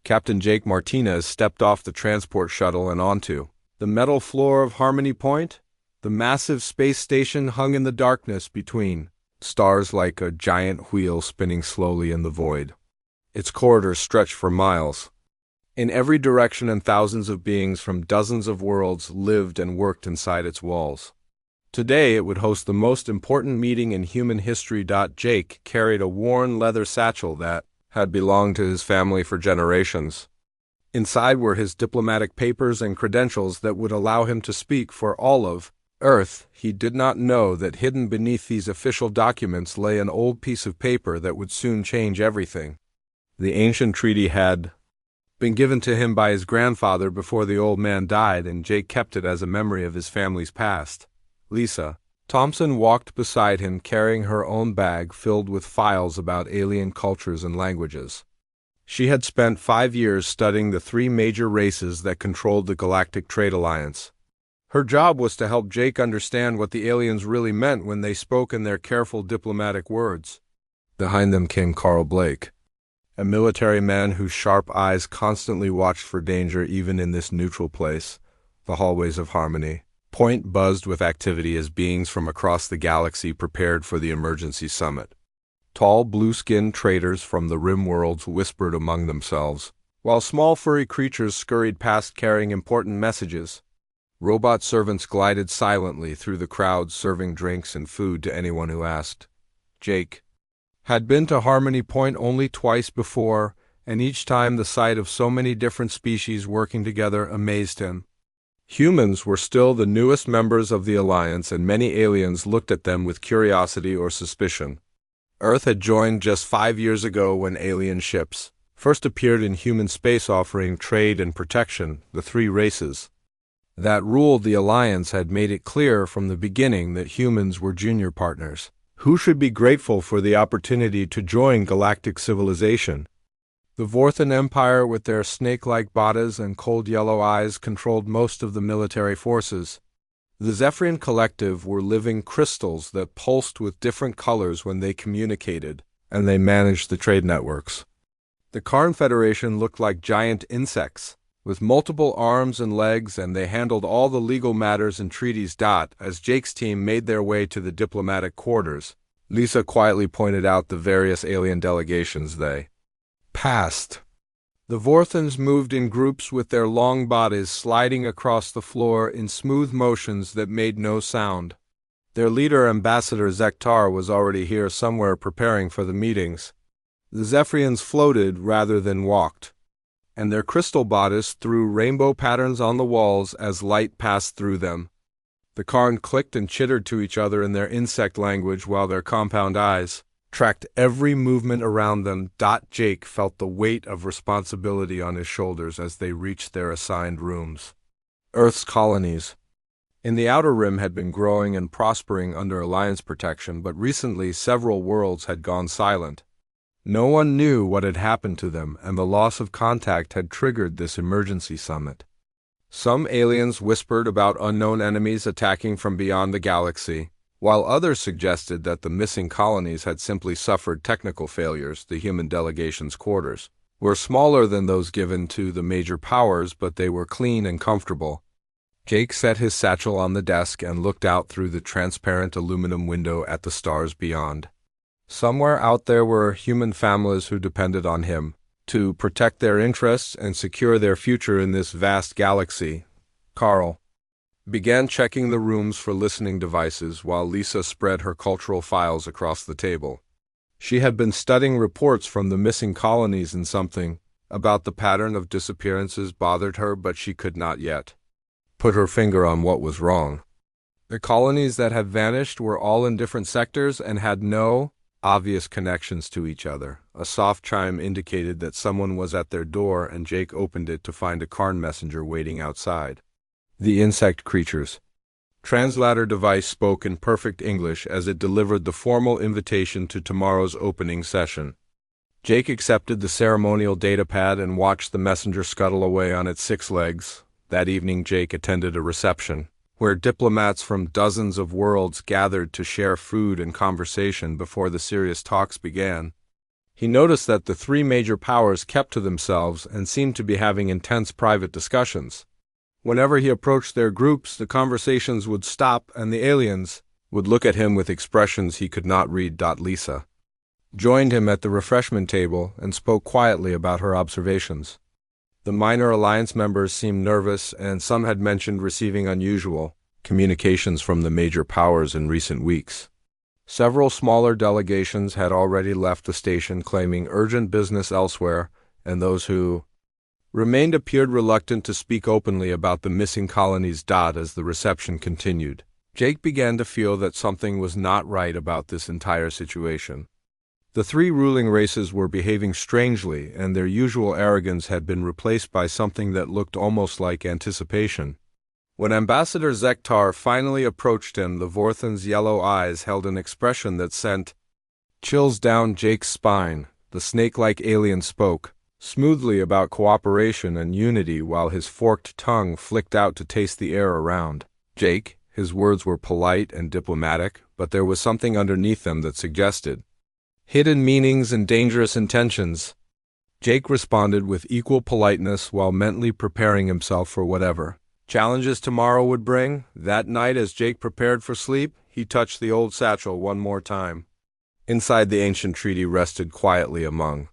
Captain Jake Martinez stepped off the transport shuttle and onto the metal floor of Harmony Point. The massive space station hung in the darkness between stars like a giant wheel spinning slowly in the void. Its corridors stretched for miles in every direction, and thousands of beings from dozens of worlds lived and worked inside its walls. Today it would host the most important meeting in human history. Jake carried a worn leather satchel that had belonged to his family for generations. Inside were his diplomatic papers and credentials that would allow him to speak for all of Earth. He did not know that hidden beneath these official documents lay an old piece of paper that would soon change everything. The ancient treaty had been given to him by his grandfather before the old man died, and Jake kept it as a memory of his family's past. Lisa Thompson walked beside him, carrying her own bag filled with files about alien cultures and languages. She had spent 5 years studying the 3 major races that controlled the Galactic Trade Alliance. Her job was to help Jake understand what the aliens really meant when they spoke in their careful diplomatic words. Behind them came Carl Blake, a military man whose sharp eyes constantly watched for danger even in this neutral place. The hallways of Harmony Point buzzed with activity as beings from across the galaxy prepared for the emergency summit. Tall, blue-skinned traders from the rim worlds whispered among themselves, while small furry creatures scurried past carrying important messages. Robot servants glided silently through the crowd, serving drinks and food to anyone who asked. Jake had been to Harmony Point only twice before, and each time the sight of so many different species working together amazed him. Humans were still the newest members of the Alliance, and many aliens looked at them with curiosity or suspicion. Earth had joined just 5 years ago when alien ships first appeared in human space, offering trade and protection. The 3 races that ruled the Alliance had made it clear from the beginning that humans were junior partners who should be grateful for the opportunity to join galactic civilization. The Vorthan Empire, with their snake-like bodies and cold yellow eyes, controlled most of the military forces. The Zephyrian Collective were living crystals that pulsed with different colors when they communicated, and they managed the trade networks. The Karn Federation looked like giant insects, with multiple arms and legs, and they handled all the legal matters and treaties. As Jake's team made their way to the diplomatic quarters, Lisa quietly pointed out the various alien delegations they passed. The Vorthans moved in groups with their long bodies sliding across the floor in smooth motions that made no sound. Their leader, Ambassador Zektar, was already here somewhere preparing for the meetings. The Zephyrians floated rather than walked, and their crystal bodies threw rainbow patterns on the walls as light passed through them. The Karn clicked and chittered to each other in their insect language while their compound eyes tracked every movement around them. Jake felt the weight of responsibility on his shoulders as they reached their assigned rooms. Earth's colonies in the Outer Rim had been growing and prospering under Alliance protection, but recently several worlds had gone silent. No one knew what had happened to them, and the loss of contact had triggered this emergency summit. Some aliens whispered about unknown enemies attacking from beyond the galaxy, while others suggested that the missing colonies had simply suffered technical failures. The human delegation's quarters were smaller than those given to the major powers, but they were clean and comfortable. Jake set his satchel on the desk and looked out through the transparent aluminum window at the stars beyond. Somewhere out there were human families who depended on him to protect their interests and secure their future in this vast galaxy. Carl began checking the rooms for listening devices while Lisa spread her cultural files across the table. She had been studying reports from the missing colonies, and something about the pattern of disappearances bothered her, but she could not yet put her finger on what was wrong. The colonies that had vanished were all in different sectors and had no obvious connections to each other. A soft chime indicated that someone was at their door, and Jake opened it to find a Karn messenger waiting outside. The insect creatures translator device spoke in perfect English as it delivered the formal invitation to tomorrow's opening session. Jake accepted the ceremonial datapad and watched the messenger scuttle away on its 6 legs. That evening Jake attended a reception where diplomats from dozens of worlds gathered to share food and conversation before the serious talks began. He noticed that the three major powers kept to themselves and seemed to be having intense private discussions. Whenever he approached their groups, the conversations would stop and the aliens would look at him with expressions he could not read. Lisa joined him at the refreshment table and spoke quietly about her observations. The minor alliance members seemed nervous, and some had mentioned receiving unusual communications from the major powers in recent weeks. Several smaller delegations had already left the station claiming urgent business elsewhere, and those who remained appeared reluctant to speak openly about the missing colonies. As the reception continued, Jake began to feel that something was not right about this entire situation. The three ruling races were behaving strangely, and their usual arrogance had been replaced by something that looked almost like anticipation. When Ambassador Zektar finally approached him, the Vorthan's yellow eyes held an expression that sent chills down Jake's spine. The snake-like alien spoke smoothly about cooperation and unity while his forked tongue flicked out to taste the air around Jake. His words were polite and diplomatic, but there was something underneath them that suggested hidden meanings and dangerous intentions. Jake responded with equal politeness while mentally preparing himself for whatever challenges tomorrow would bring. That night, as Jake prepared for sleep, he touched the old satchel one more time. Inside, the ancient treaty rested quietly among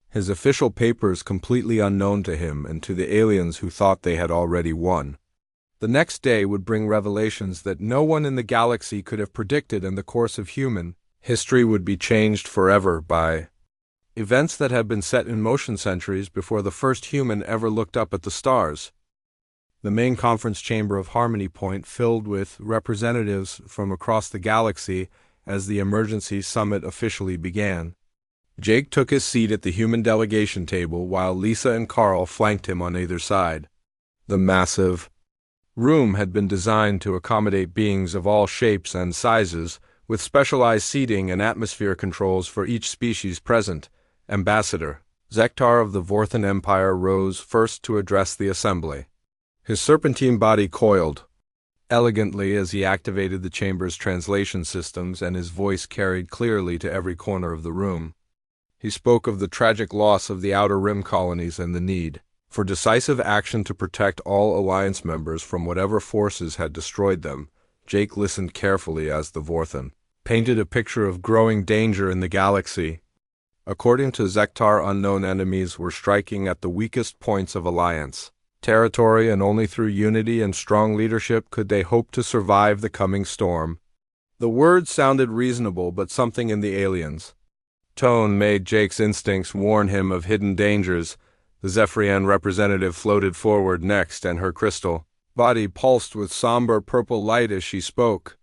his official papers, completely unknown to him and to the aliens who thought they had already won. The next day would bring revelations that no one in the galaxy could have predicted, and the course of human history would be changed forever by events that had been set in motion centuries before the first human ever looked up at the stars. The main conference chamber of Harmony Point filled with representatives from across the galaxy as the emergency summit officially began. Jake took his seat at the human delegation table while Lisa and Carl flanked him on either side. The massive room had been designed to accommodate beings of all shapes and sizes, with specialized seating and atmosphere controls for each species present. Ambassador Zektar of the Vorthan Empire rose first to address the assembly. His serpentine body coiled elegantly as he activated the chamber's translation systems, and his voice carried clearly to every corner of the room. He spoke of the tragic loss of the Outer Rim colonies and the need for decisive action to protect all Alliance members from whatever forces had destroyed them. Jake listened carefully as the Vorthan painted a picture of growing danger in the galaxy. According to Zektar, unknown enemies were striking at the weakest points of Alliance territory, and only through unity and strong leadership could they hope to survive the coming storm. The words sounded reasonable, but something in the aliens' tone made Jake's instincts warn him of hidden dangers. The Zephyrian representative floated forward next, and her crystal body pulsed with somber purple light as she spoke.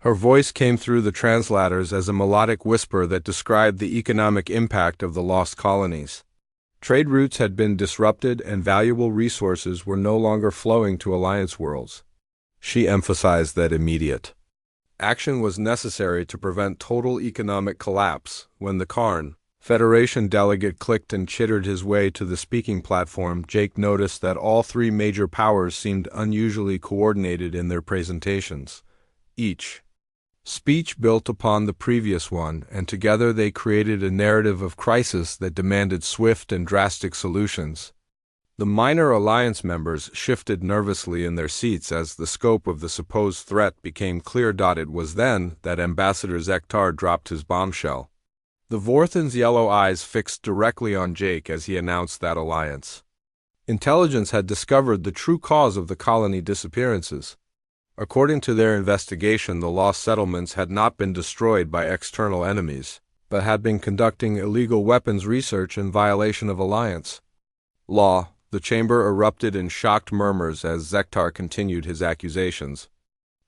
Her voice came through the translators as a melodic whisper that described the economic impact of the lost colonies. Trade routes had been disrupted, and valuable resources were no longer flowing to Alliance worlds. She emphasized that immediate action was necessary to prevent total economic collapse. When the Karn Federation delegate clicked and chittered his way to the speaking platform, Jake noticed that all three major powers seemed unusually coordinated in their presentations. Each speech built upon the previous one, and together they created a narrative of crisis that demanded swift and drastic solutions. The minor Alliance members shifted nervously in their seats as the scope of the supposed threat became clear. It was then that Ambassador Zektar dropped his bombshell. The Vorthan's yellow eyes fixed directly on Jake as he announced that Alliance intelligence had discovered the true cause of the colony disappearances. According to their investigation, the lost settlements had not been destroyed by external enemies, but had been conducting illegal weapons research in violation of Alliance law. The chamber erupted in shocked murmurs as Zektar continued his accusations.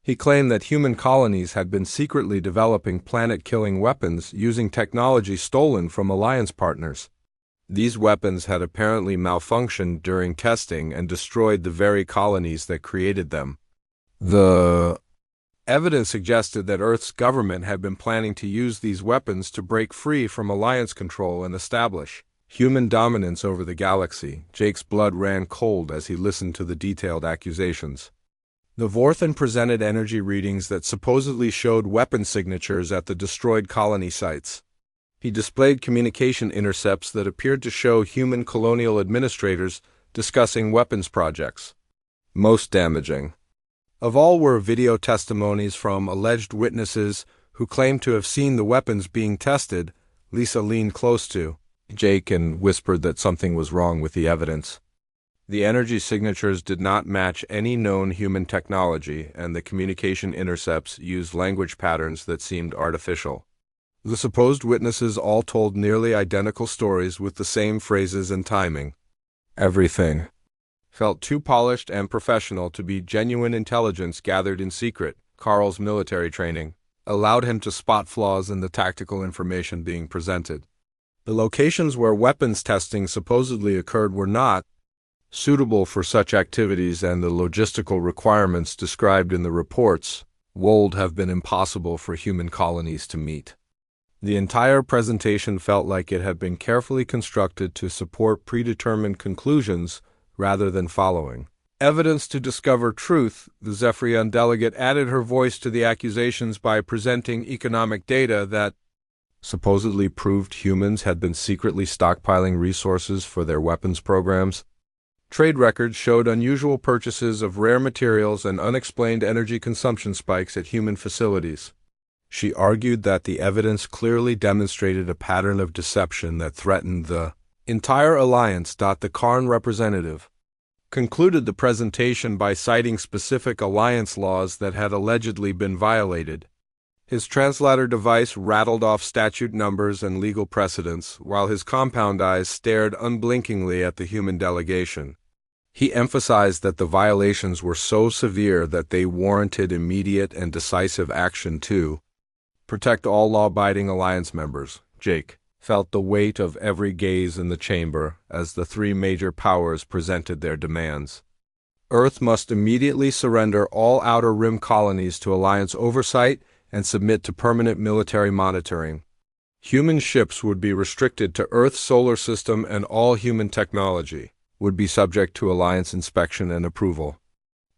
He claimed that human colonies had been secretly developing planet-killing weapons using technology stolen from Alliance partners. These weapons had apparently malfunctioned during testing and destroyed the very colonies that created them. The evidence suggested that Earth's government had been planning to use these weapons to break free from Alliance control and establish human dominance over the galaxy. Jake's blood ran cold as he listened to the detailed accusations. The Vorthan presented energy readings that supposedly showed weapon signatures at the destroyed colony sites. He displayed communication intercepts that appeared to show human colonial administrators discussing weapons projects. Most damaging of all were video testimonies from alleged witnesses who claimed to have seen the weapons being tested. Lisa leaned close to Jake and whispered that something was wrong with the evidence. The energy signatures did not match any known human technology, and the communication intercepts used language patterns that seemed artificial. The supposed witnesses all told nearly identical stories with the same phrases and timing. Everything felt too polished and professional to be genuine intelligence gathered in secret. Carl's military training allowed him to spot flaws in the tactical information being presented. The locations where weapons testing supposedly occurred were not suitable for such activities, and the logistical requirements described in the reports would have been impossible for human colonies to meet. The entire presentation felt like it had been carefully constructed to support predetermined conclusions rather than following evidence to discover truth. The Zephyrian delegate added her voice to the accusations by presenting economic data that supposedly proved humans had been secretly stockpiling resources for their weapons programs. Trade records showed unusual purchases of rare materials and unexplained energy consumption spikes at human facilities. She argued that the evidence clearly demonstrated a pattern of deception that threatened the entire alliance. The Karn representative concluded the presentation by citing specific alliance laws that had allegedly been violated. His translator device rattled off statute numbers and legal precedents, while his compound eyes stared unblinkingly at the human delegation. He emphasized that the violations were so severe that they warranted immediate and decisive action to protect all law-abiding alliance members. Jake felt the weight of every gaze in the chamber as the three major powers presented their demands. Earth must immediately surrender all Outer Rim colonies to Alliance oversight and submit to permanent military monitoring. Human ships would be restricted to Earth's solar system, and all human technology would be subject to Alliance inspection and approval.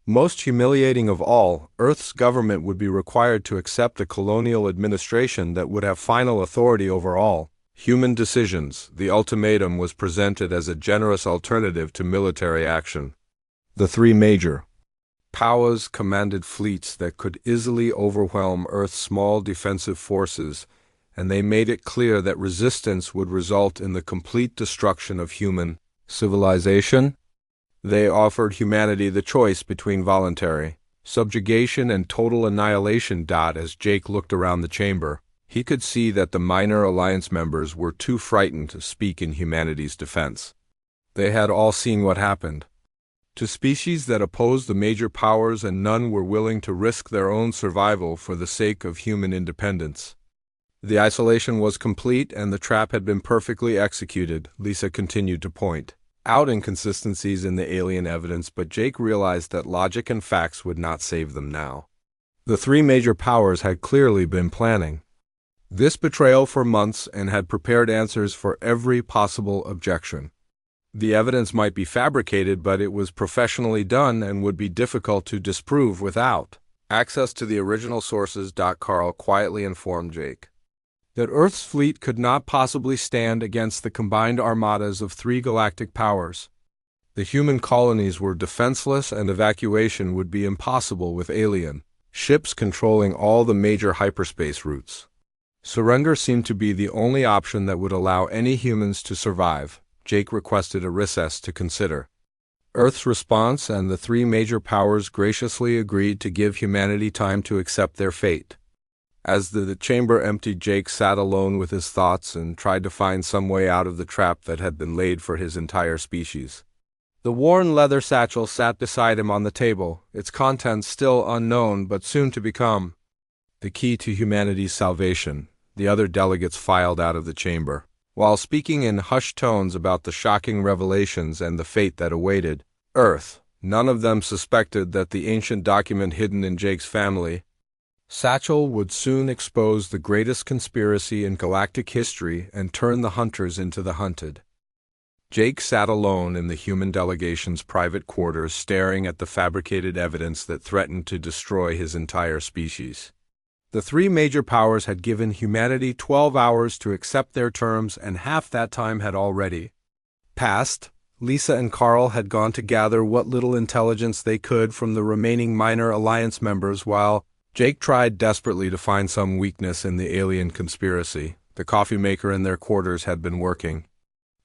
Most humiliating of all, Earth's government would be required to accept a colonial administration that would have final authority over all human decisions. The ultimatum was presented as a generous alternative to military action. The three major powers commanded fleets that could easily overwhelm Earth's small defensive forces, and they made it clear that resistance would result in the complete destruction of human civilization. They offered humanity the choice between voluntary subjugation and total annihilation. As Jake looked around the chamber, he could see that the minor alliance members were too frightened to speak in humanity's defense. They had all seen what happened to species that opposed the major powers, and none were willing to risk their own survival for the sake of human independence. The isolation was complete, and the trap had been perfectly executed. Lisa continued to point out inconsistencies in the alien evidence, but Jake realized that logic and facts would not save them now. The three major powers had clearly been planning this betrayal for months and had prepared answers for every possible objection. The evidence might be fabricated, but it was professionally done and would be difficult to disprove without access to the original sources. Carl quietly informed Jake that Earth's fleet could not possibly stand against the combined armadas of three galactic powers. The human colonies were defenseless, and evacuation would be impossible with alien ships controlling all the major hyperspace routes. Surrender seemed to be the only option that would allow any humans to survive. Jake requested a recess to consider Earth's response, and the three major powers graciously agreed to give humanity time to accept their fate. As the chamber emptied, Jake sat alone with his thoughts and tried to find some way out of the trap that had been laid for his entire species. The worn leather satchel sat beside him on the table, its contents still unknown but soon to become the key to humanity's salvation. The other delegates filed out of the chamber, while speaking in hushed tones about the shocking revelations and the fate that awaited Earth. None of them suspected that the ancient document hidden in Jake's family satchel would soon expose the greatest conspiracy in galactic history and turn the hunters into the hunted. Jake sat alone in the human delegation's private quarters, staring at the fabricated evidence that threatened to destroy his entire species. The three major powers had given humanity 12 hours to accept their terms, and half that time had already passed. Lisa and Carl had gone to gather what little intelligence they could from the remaining minor alliance members, while Jake tried desperately to find some weakness in the alien conspiracy. The coffee maker in their quarters had been working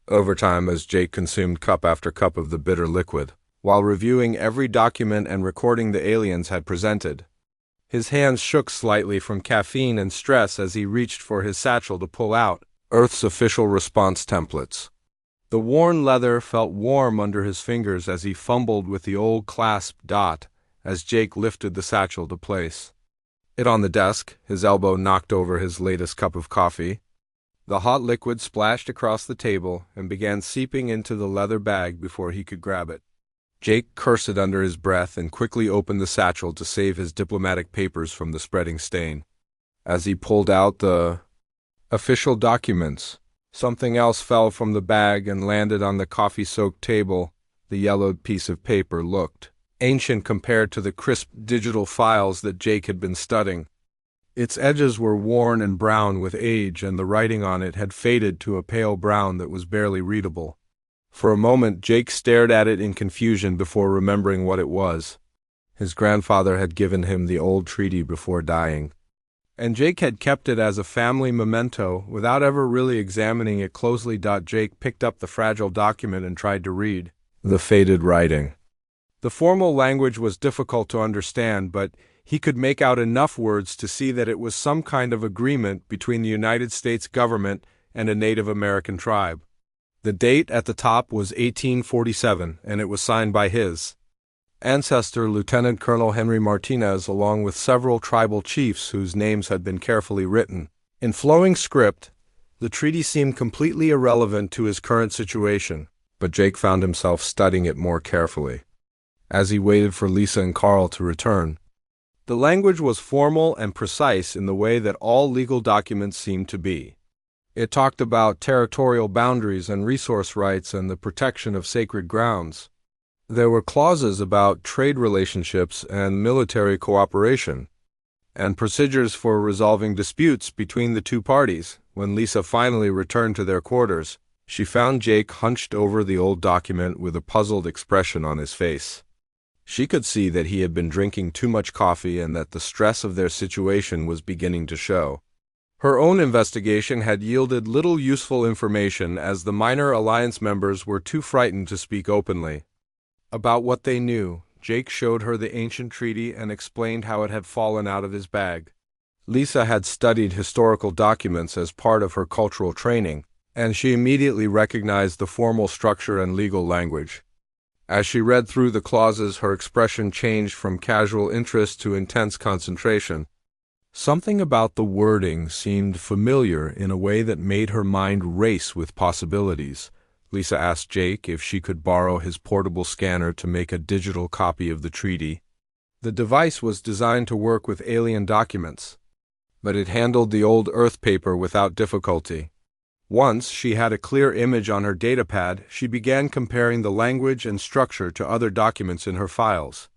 overtime as Jake consumed cup after cup of the bitter liquid, while reviewing every document and recording the aliens had presented. His hands shook slightly from caffeine and stress as he reached for his satchel to pull out Earth's official response templates. The worn leather felt warm under his fingers as he fumbled with the old clasp dot as Jake lifted the satchel to place it on the desk. His elbow knocked over his latest cup of coffee. The hot liquid splashed across the table and began seeping into the leather bag before he could grab it. Jake cursed under his breath and quickly opened the satchel to save his diplomatic papers from the spreading stain. As he pulled out the official documents, something else fell from the bag and landed on the coffee-soaked table. The yellowed piece of paper looked ancient compared to the crisp digital files that Jake had been studying. Its edges were worn and brown with age, and the writing on it had faded to a pale brown that was barely readable. For a moment, Jake stared at it in confusion before remembering what it was. His grandfather had given him the old treaty before dying, and Jake had kept it as a family memento without ever really examining it closely. Jake picked up the fragile document and tried to read the faded writing. The formal language was difficult to understand, but he could make out enough words to see that it was some kind of agreement between the United States government and a Native American tribe. The date at the top was 1847, and it was signed by his ancestor, Lieutenant Colonel Henry Martinez, along with several tribal chiefs whose names had been carefully written. In flowing script, the treaty seemed completely irrelevant to his current situation, but Jake found himself studying it more carefully as he waited for Lisa and Carl to return. The language was formal and precise in the way that all legal documents seemed to be. It talked about territorial boundaries and resource rights and the protection of sacred grounds. There were clauses about trade relationships and military cooperation, and procedures for resolving disputes between the two parties. When Lisa finally returned to their quarters, she found Jake hunched over the old document with a puzzled expression on his face. She could see that he had been drinking too much coffee and that the stress of their situation was beginning to show. Her own investigation had yielded little useful information, as the minor alliance members were too frightened to speak openly about what they knew. Jake showed her the ancient treaty and explained how it had fallen out of his bag. Lisa had studied historical documents as part of her cultural training, and she immediately recognized the formal structure and legal language. As she read through the clauses, her expression changed from casual interest to intense concentration. Something about the wording seemed familiar in a way that made her mind race with possibilities. Lisa asked Jake if she could borrow his portable scanner to make a digital copy of the treaty. The device was designed to work with alien documents, but it handled the old Earth paper without difficulty. Once she had a clear image on her datapad, she began comparing the language and structure to other documents in her files.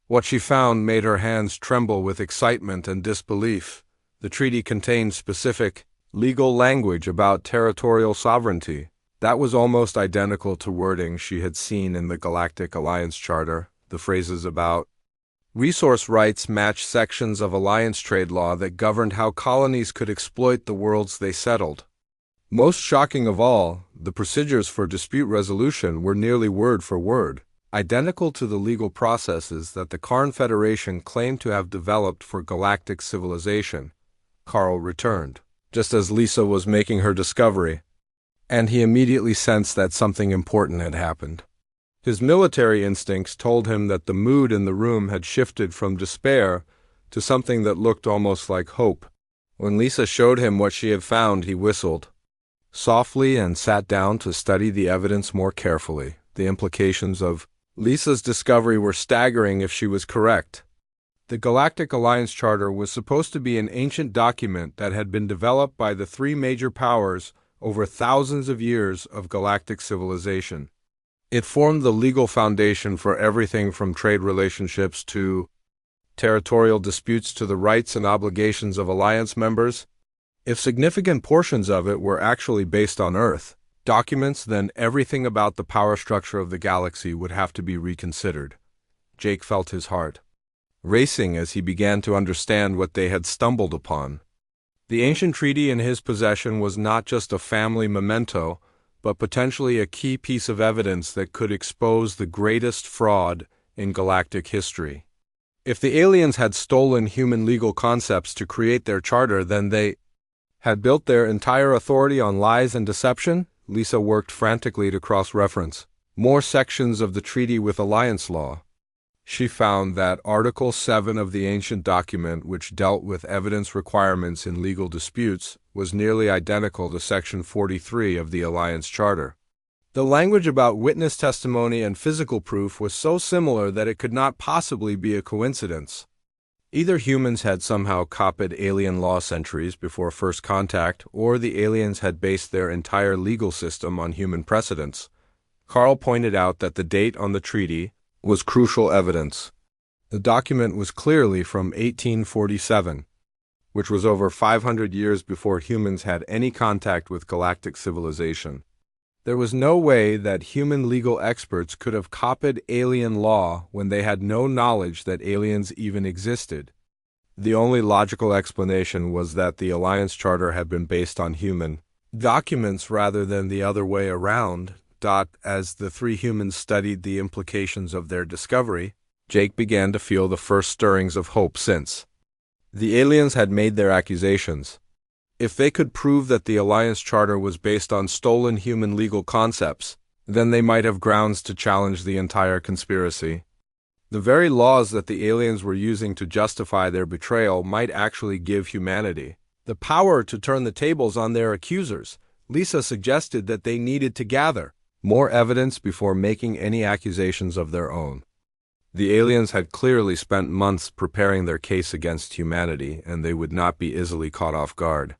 What she found made her hands tremble with excitement and disbelief. The treaty contained specific, legal language about territorial sovereignty that was almost identical to wording she had seen in the Galactic Alliance Charter. The phrases about resource rights matched sections of Alliance trade law that governed how colonies could exploit the worlds they settled. Most shocking of all, the procedures for dispute resolution were nearly word for word identical to the legal processes that the Karn Federation claimed to have developed for galactic civilization. Carl returned just as Lisa was making her discovery, and he immediately sensed that something important had happened. His military instincts told him that the mood in the room had shifted from despair to something that looked almost like hope. When Lisa showed him what she had found, he whistled softly and sat down to study the evidence more carefully. The implications of Lisa's discovery were staggering if she was correct. The Galactic Alliance Charter was supposed to be an ancient document that had been developed by the three major powers over thousands of years of galactic civilization. It formed the legal foundation for everything from trade relationships to territorial disputes to the rights and obligations of Alliance members. If significant portions of it were actually based on Earth documents, then everything about the power structure of the galaxy would have to be reconsidered. Jake felt his heart racing as he began to understand what they had stumbled upon. The ancient treaty in his possession was not just a family memento, but potentially a key piece of evidence that could expose the greatest fraud in galactic history. If the aliens had stolen human legal concepts to create their charter, then they had built their entire authority on lies and deception. Lisa worked frantically to cross-reference more sections of the treaty with Alliance law. She found that Article 7 of the ancient document, which dealt with evidence requirements in legal disputes, was nearly identical to Section 43 of the Alliance Charter. The language about witness testimony and physical proof was so similar that it could not possibly be a coincidence. Either humans had somehow copied alien law centuries before first contact, or the aliens had based their entire legal system on human precedents. Carl pointed out that the date on the treaty was crucial evidence. The document was clearly from 1847, which was over 500 years before humans had any contact with galactic civilization. There was no way that human legal experts could have copied alien law when they had no knowledge that aliens even existed. The only logical explanation was that the Alliance Charter had been based on human documents rather than the other way around. As the three humans studied the implications of their discovery, Jake began to feel the first stirrings of hope since the aliens had made their accusations. If they could prove that the Alliance Charter was based on stolen human legal concepts, then they might have grounds to challenge the entire conspiracy. The very laws that the aliens were using to justify their betrayal might actually give humanity the power to turn the tables on their accusers. Lisa suggested that they needed to gather more evidence before making any accusations of their own. The aliens had clearly spent months preparing their case against humanity, and they would not be easily caught off guard.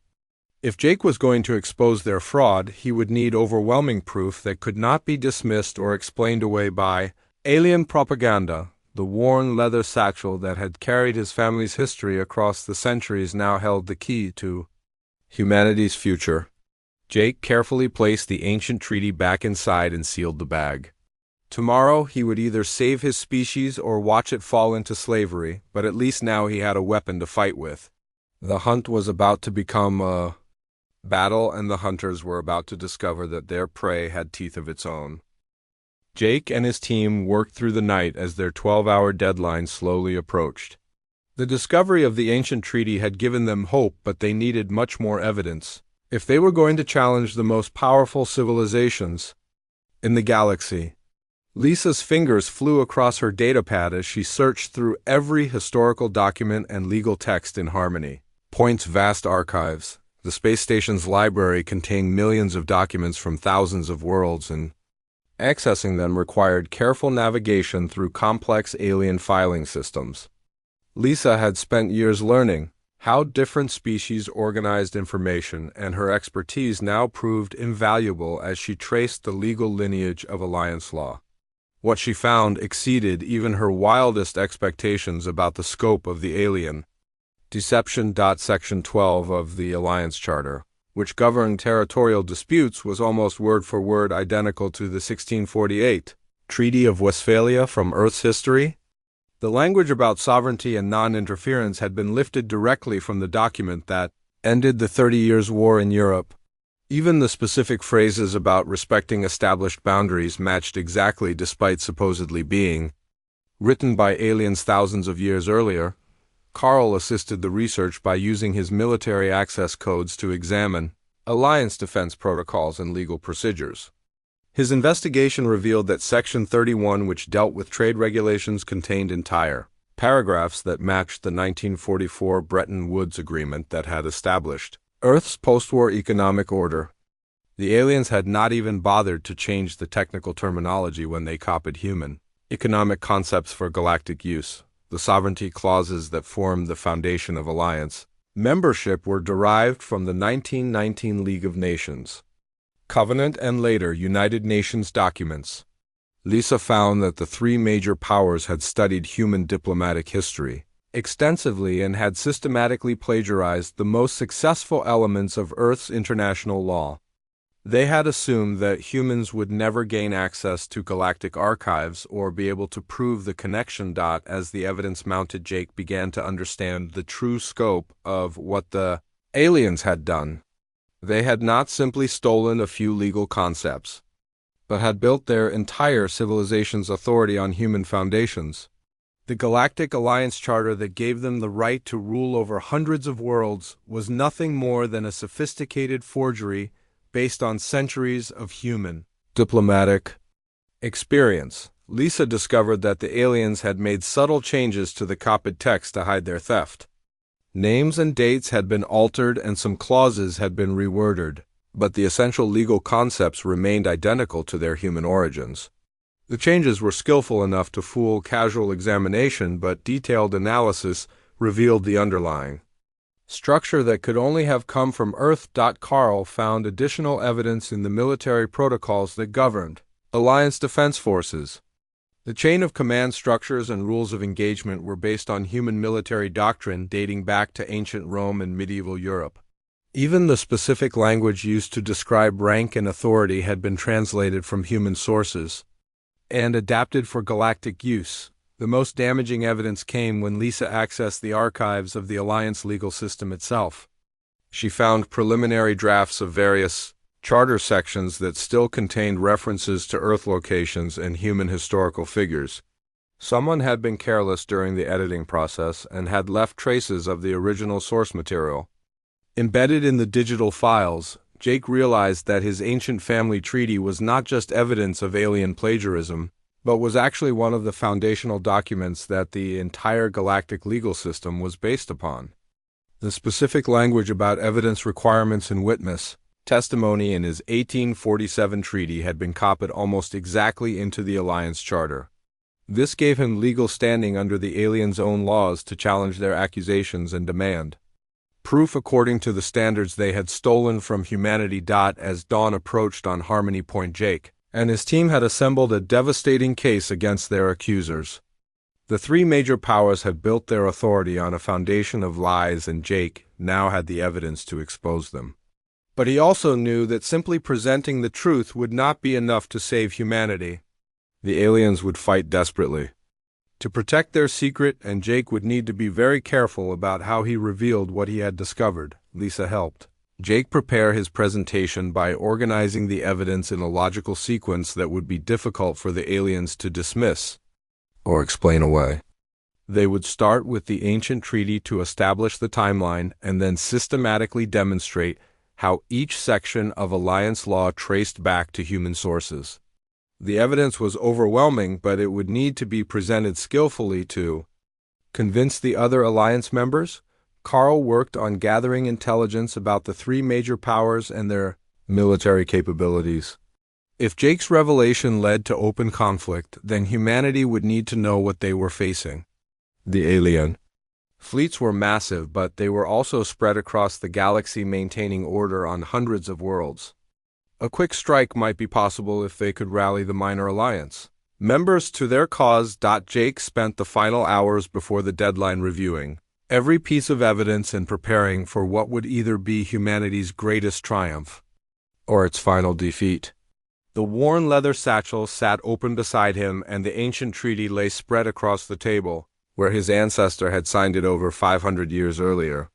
If Jake was going to expose their fraud, he would need overwhelming proof that could not be dismissed or explained away by alien propaganda. The worn leather satchel that had carried his family's history across the centuries now held the key to humanity's future. Jake carefully placed the ancient treaty back inside and sealed the bag. Tomorrow he would either save his species or watch it fall into slavery, but at least now he had a weapon to fight with. The hunt was about to become a battle, and the hunters were about to discover that their prey had teeth of its own. Jake and his team worked through the night as their 12-hour deadline slowly approached. The discovery of the ancient treaty had given them hope, but they needed much more evidence if they were going to challenge the most powerful civilizations in the galaxy. Lisa's fingers flew across her datapad as she searched through every historical document and legal text in Harmony Point's vast archives. The space station's library contained millions of documents from thousands of worlds, and accessing them required careful navigation through complex alien filing systems. Lisa had spent years learning how different species organized information, and her expertise now proved invaluable as she traced the legal lineage of Alliance law. What she found exceeded even her wildest expectations about the scope of the alien deception. Section 12 of the Alliance Charter, which governed territorial disputes, was almost word for word identical to the 1648 Treaty of Westphalia from Earth's history. The language about sovereignty and non-interference had been lifted directly from the document that ended the 30 Years' War in Europe. Even the specific phrases about respecting established boundaries matched exactly, despite supposedly being written by aliens thousands of years earlier. Carl assisted the research by using his military access codes to examine Alliance defense protocols and legal procedures. His investigation revealed that Section 31, which dealt with trade regulations, contained entire paragraphs that matched the 1944 Bretton Woods Agreement that had established Earth's post-war economic order. The aliens had not even bothered to change the technical terminology when they copied human economic concepts for galactic use. The sovereignty clauses that formed the foundation of Alliance membership were derived from the 1919 League of Nations Covenant and later United Nations documents. Lisa found that the three major powers had studied human diplomatic history. extensively and had systematically plagiarized the most successful elements of Earth's international law. They had assumed that humans would never gain access to galactic archives or be able to prove the connection. As the evidence mounted, Jake began to understand the true scope of what the aliens had done. They had not simply stolen a few legal concepts, but had built their entire civilization's authority on human foundations. The Galactic Alliance Charter that gave them the right to rule over hundreds of worlds was nothing more than a sophisticated forgery based on centuries of human diplomatic experience. Lisa discovered that the aliens had made subtle changes to the copied text to hide their theft. Names and dates had been altered and some clauses had been reworded, but the essential legal concepts remained identical to their human origins. The changes were skillful enough to fool casual examination, but detailed analysis revealed the underlying structure that could only have come from Earth. Carl found additional evidence in the military protocols that governed Alliance defense forces. The chain of command structures and rules of engagement were based on human military doctrine dating back to ancient Rome and medieval Europe. Even the specific language used to describe rank and authority had been translated from human sources and adapted for galactic use. The most damaging evidence came when Lisa accessed the archives of the Alliance legal system itself. She found preliminary drafts of various charter sections that still contained references to Earth locations and human historical figures. Someone had been careless during the editing process and had left traces of the original source material. Embedded in the digital files, Jake realized that his ancient family treaty was not just evidence of alien plagiarism, but was actually one of the foundational documents that the entire galactic legal system was based upon. The specific language about evidence requirements and witness testimony in his 1847 treaty had been copied almost exactly into the Alliance Charter. This gave him legal standing under the aliens' own laws to challenge their accusations and demand proof according to the standards they had stolen from humanity. As dawn approached on Harmony Point, Jake and his team had assembled a devastating case against their accusers. The three major powers had built their authority on a foundation of lies, and Jake now had the evidence to expose them. But he also knew that simply presenting the truth would not be enough to save humanity. The aliens would fight desperately to protect their secret, and Jake would need to be very careful about how he revealed what he had discovered. Lisa helped Jake prepare his presentation by organizing the evidence in a logical sequence that would be difficult for the aliens to dismiss or explain away. They would start with the ancient treaty to establish the timeline and then systematically demonstrate how each section of Alliance law traced back to human sources. The evidence was overwhelming, but it would need to be presented skillfully to convince the other Alliance members. Carl worked on gathering intelligence about the three major powers and their military capabilities. If Jake's revelation led to open conflict, then humanity would need to know what they were facing. The alien fleets were massive, but they were also spread across the galaxy, maintaining order on hundreds of worlds. A quick strike might be possible if they could rally the minor alliance members to their cause. Jake spent the final hours before the deadline reviewing every piece of evidence and preparing for what would either be humanity's greatest triumph or its final defeat. The worn leather satchel sat open beside him, and the ancient treaty lay spread across the table, where his ancestor had signed it over 500 years earlier.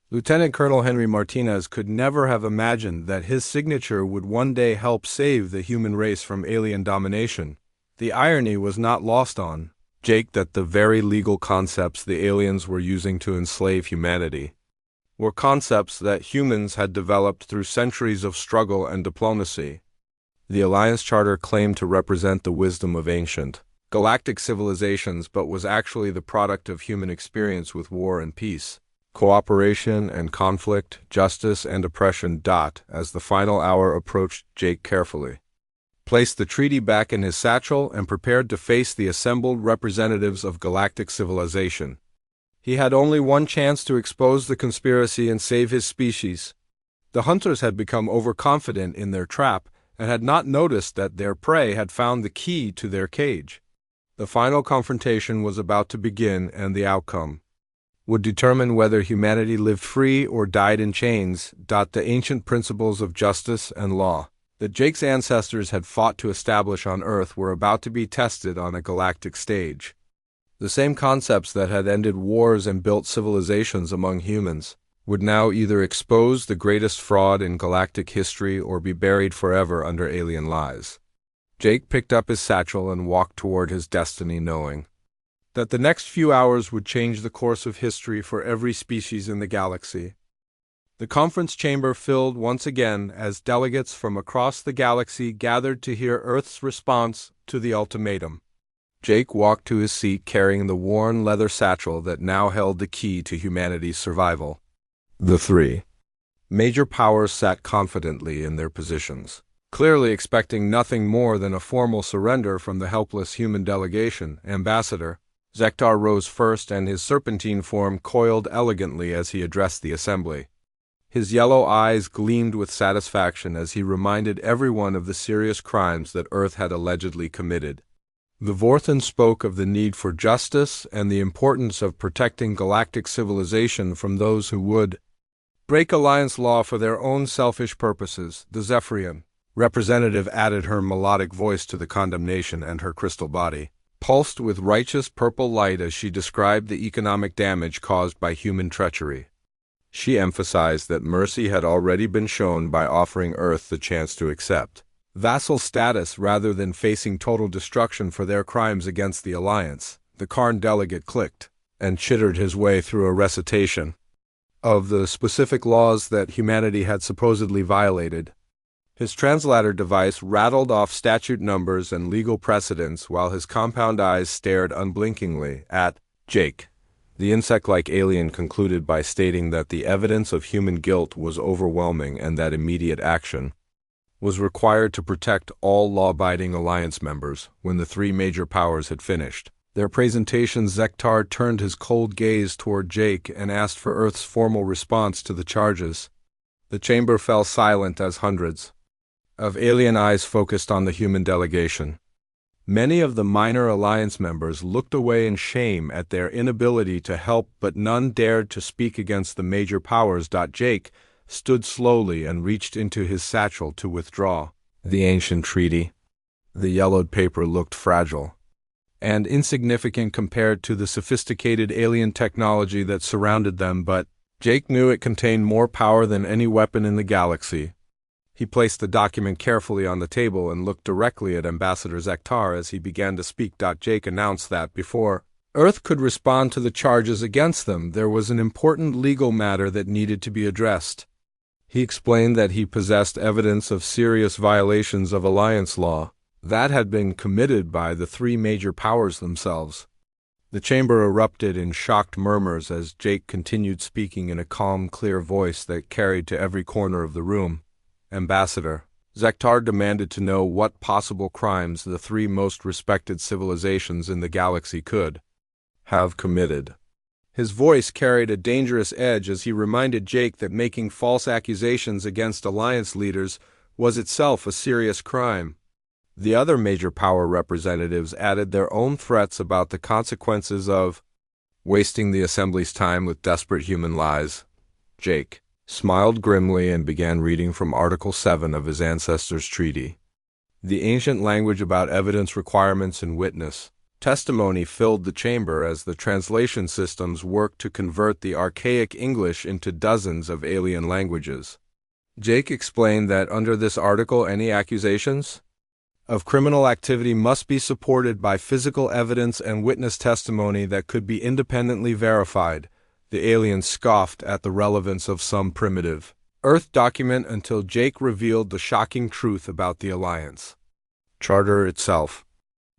Lieutenant Colonel Henry Martinez could never have imagined that his signature would one day help save the human race from alien domination. The irony was not lost on Jake that the very legal concepts the aliens were using to enslave humanity were concepts that humans had developed through centuries of struggle and diplomacy. The Alliance Charter claimed to represent the wisdom of ancient galactic civilizations, but was actually the product of human experience with war and peace, cooperation and conflict, justice and oppression. As the final hour approached, Jake carefully placed the treaty back in his satchel and prepared to face the assembled representatives of galactic civilization. He had only one chance to expose the conspiracy and save his species. The hunters had become overconfident in their trap and had not noticed that their prey had found the key to their cage. The final confrontation was about to begin, and the outcome would determine whether humanity lived free or died in chains. The ancient principles of justice and law that Jake's ancestors had fought to establish on Earth were about to be tested on a galactic stage. The same concepts that had ended wars and built civilizations among humans would now either expose the greatest fraud in galactic history or be buried forever under alien lies. Jake picked up his satchel and walked toward his destiny, knowing that the next few hours would change the course of history for every species in the galaxy. The conference chamber filled once again as delegates from across the galaxy gathered to hear Earth's response to the ultimatum. Jake walked to his seat carrying the worn leather satchel that now held the key to humanity's survival. The three major powers sat confidently in their positions, clearly expecting nothing more than a formal surrender from the helpless human delegation. Ambassador Zektar rose first, and his serpentine form coiled elegantly as he addressed the assembly. His yellow eyes gleamed with satisfaction as he reminded everyone of the serious crimes that Earth had allegedly committed. The Vorthan spoke of the need for justice and the importance of protecting galactic civilization from those who would break Alliance law for their own selfish purposes. The Zephyrian representative added her melodic voice to the condemnation, and her crystal body pulsed with righteous purple light as she described the economic damage caused by human treachery. She emphasized that mercy had already been shown by offering Earth the chance to accept vassal status rather than facing total destruction for their crimes against the Alliance. The Karn delegate clicked and chittered his way through a recitation of the specific laws that humanity had supposedly violated. His translator device rattled off statute numbers and legal precedents while his compound eyes stared unblinkingly at Jake. The insect-like alien concluded by stating that the evidence of human guilt was overwhelming and that immediate action was required to protect all law-abiding Alliance members. When the three major powers had finished their presentations, Zektar turned his cold gaze toward Jake and asked for Earth's formal response to the charges. The chamber fell silent as hundreds of alien eyes focused on the human delegation. Many of the minor Alliance members looked away in shame at their inability to help, but none dared to speak against the major powers. Jake stood slowly and reached into his satchel to withdraw the ancient treaty. The yellowed paper looked fragile and insignificant compared to the sophisticated alien technology that surrounded them, but Jake knew it contained more power than any weapon in the galaxy. He placed the document carefully on the table and looked directly at Ambassador Zektar as he began to speak. Jake announced that before Earth could respond to the charges against them, there was an important legal matter that needed to be addressed. He explained that he possessed evidence of serious violations of Alliance law that had been committed by the three major powers themselves. The chamber erupted in shocked murmurs as Jake continued speaking in a calm, clear voice that carried to every corner of the room. Ambassador Zektar demanded to know what possible crimes the three most respected civilizations in the galaxy could have committed. His voice carried a dangerous edge as he reminded Jake that making false accusations against Alliance leaders was itself a serious crime. The other major power representatives added their own threats about the consequences of wasting the Assembly's time with desperate human lies. Jake smiled grimly and began reading from Article 7 of his ancestors' treaty. The ancient language about evidence requirements and witness testimony filled the chamber as the translation systems worked to convert the archaic English into dozens of alien languages. Jake explained that under this article, any accusations of criminal activity must be supported by physical evidence and witness testimony that could be independently verified. The aliens scoffed at the relevance of some primitive Earth document until Jake revealed the shocking truth about the Alliance Charter itself.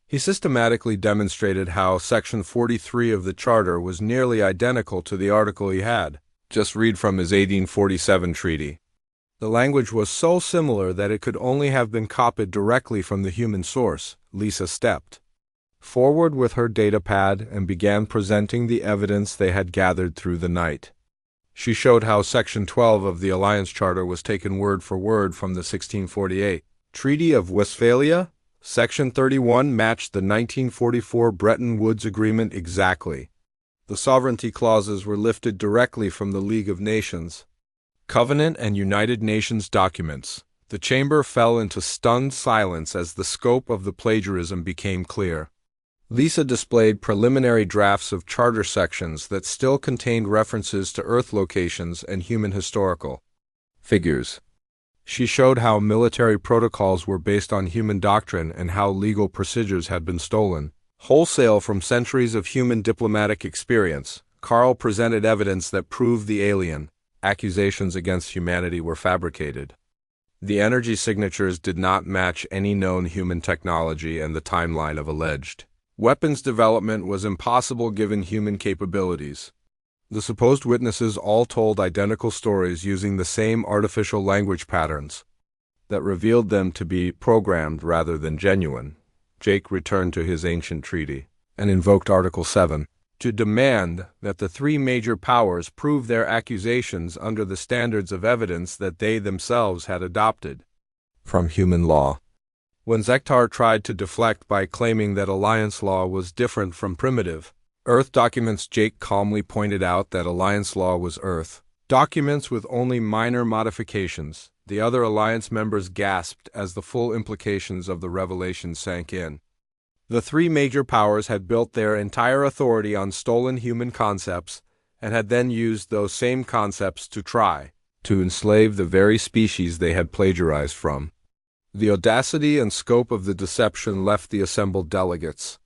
He systematically demonstrated how Section 43 of the Charter was nearly identical to the article he had just read from his 1847 treaty. The language was so similar that it could only have been copied directly from the human source. Lisa stepped forward with her datapad and began presenting the evidence they had gathered through the night. She showed how Section 12 of the Alliance Charter was taken word for word from the 1648 Treaty of Westphalia. Section 31 matched the 1944 Bretton Woods Agreement exactly. The sovereignty clauses were lifted directly from the League of Nations. Covenant and United Nations documents. The chamber fell into stunned silence as the scope of the plagiarism became clear. Lisa displayed preliminary drafts of charter sections that still contained references to Earth locations and human historical figures. She showed how military protocols were based on human doctrine and how legal procedures had been stolen wholesale from centuries of human diplomatic experience. Carl presented evidence that proved the alien accusations against humanity were fabricated. The energy signatures did not match any known human technology, and the timeline of alleged weapons development was impossible given human capabilities. The supposed witnesses all told identical stories using the same artificial language patterns that revealed them to be programmed rather than genuine. Jake returned to his ancient treaty and invoked Article 7 to demand that the three major powers prove their accusations under the standards of evidence that they themselves had adopted from human law. When Zektar tried to deflect by claiming that Alliance law was different from primitive Earth documents, Jake calmly pointed out that Alliance law was Earth documents with only minor modifications. The other Alliance members gasped as the full implications of the revelation sank in. The three major powers had built their entire authority on stolen human concepts and had then used those same concepts to try to enslave the very species they had plagiarized from. The audacity and scope of the deception left the assembled delegates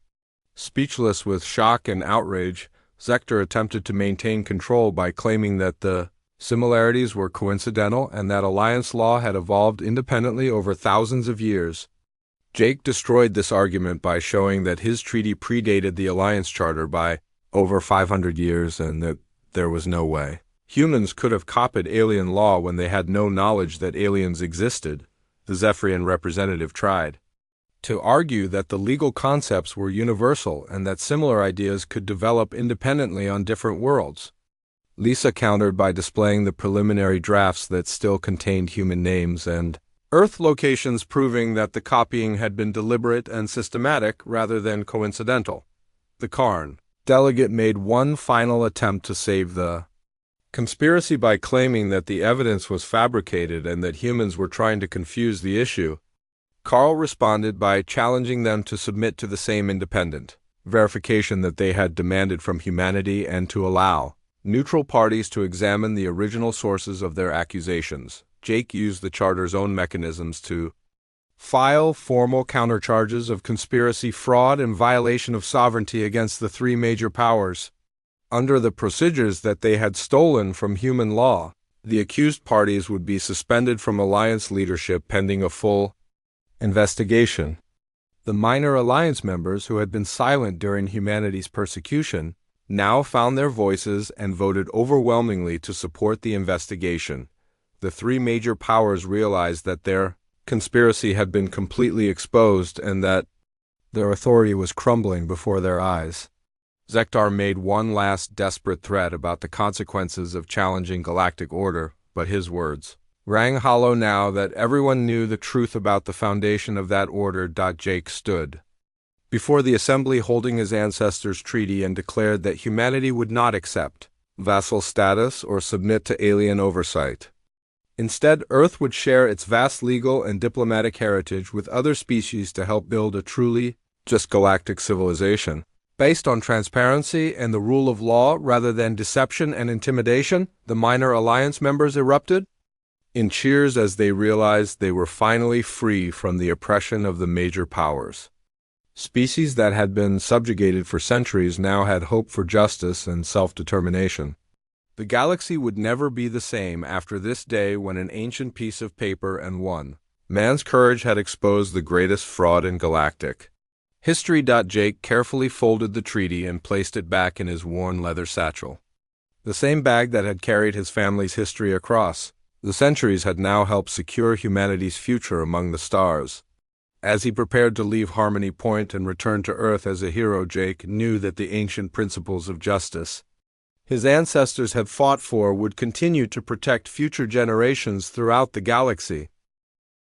speechless with shock and outrage. Zektar attempted to maintain control by claiming that the similarities were coincidental and that Alliance law had evolved independently over thousands of years. Jake destroyed this argument by showing that his treaty predated the Alliance Charter by over 500 years and that there was no way humans could have copied alien law when they had no knowledge that aliens existed. The Zephyrian representative tried to argue that the legal concepts were universal and that similar ideas could develop independently on different worlds. Lisa countered by displaying the preliminary drafts that still contained human names and Earth locations, proving that the copying had been deliberate and systematic rather than coincidental. The Karn delegate made one final attempt to save the conspiracy by claiming that the evidence was fabricated and that humans were trying to confuse the issue. Carl responded by challenging them to submit to the same independent verification that they had demanded from humanity and to allow neutral parties to examine the original sources of their accusations. Jake used the Charter's own mechanisms to file formal countercharges of conspiracy, fraud, and violation of sovereignty against the three major powers. Under the procedures that they had stolen from human law, the accused parties would be suspended from Alliance leadership pending a full investigation. The minor Alliance members who had been silent during humanity's persecution now found their voices and voted overwhelmingly to support the investigation. The three major powers realized that their conspiracy had been completely exposed and that their authority was crumbling before their eyes. Zektar made one last desperate threat about the consequences of challenging galactic order, but his words rang hollow now that everyone knew the truth about the foundation of that order. Jake stood before the assembly holding his ancestors' treaty and declared that humanity would not accept vassal status or submit to alien oversight. Instead, Earth would share its vast legal and diplomatic heritage with other species to help build a truly just galactic civilization, based on transparency and the rule of law rather than deception and intimidation. The minor Alliance members erupted in cheers as they realized they were finally free from the oppression of the major powers. Species that had been subjugated for centuries now had hope for justice and self-determination. The galaxy would never be the same after this day when an ancient piece of paper and one man's courage had exposed the greatest fraud in galactic history. Jake carefully folded the treaty and placed it back in his worn leather satchel. The same bag that had carried his family's history across the centuries had now helped secure humanity's future among the stars. As he prepared to leave Harmony Point and return to Earth as a hero, Jake knew that the ancient principles of justice his ancestors had fought for would continue to protect future generations throughout the galaxy.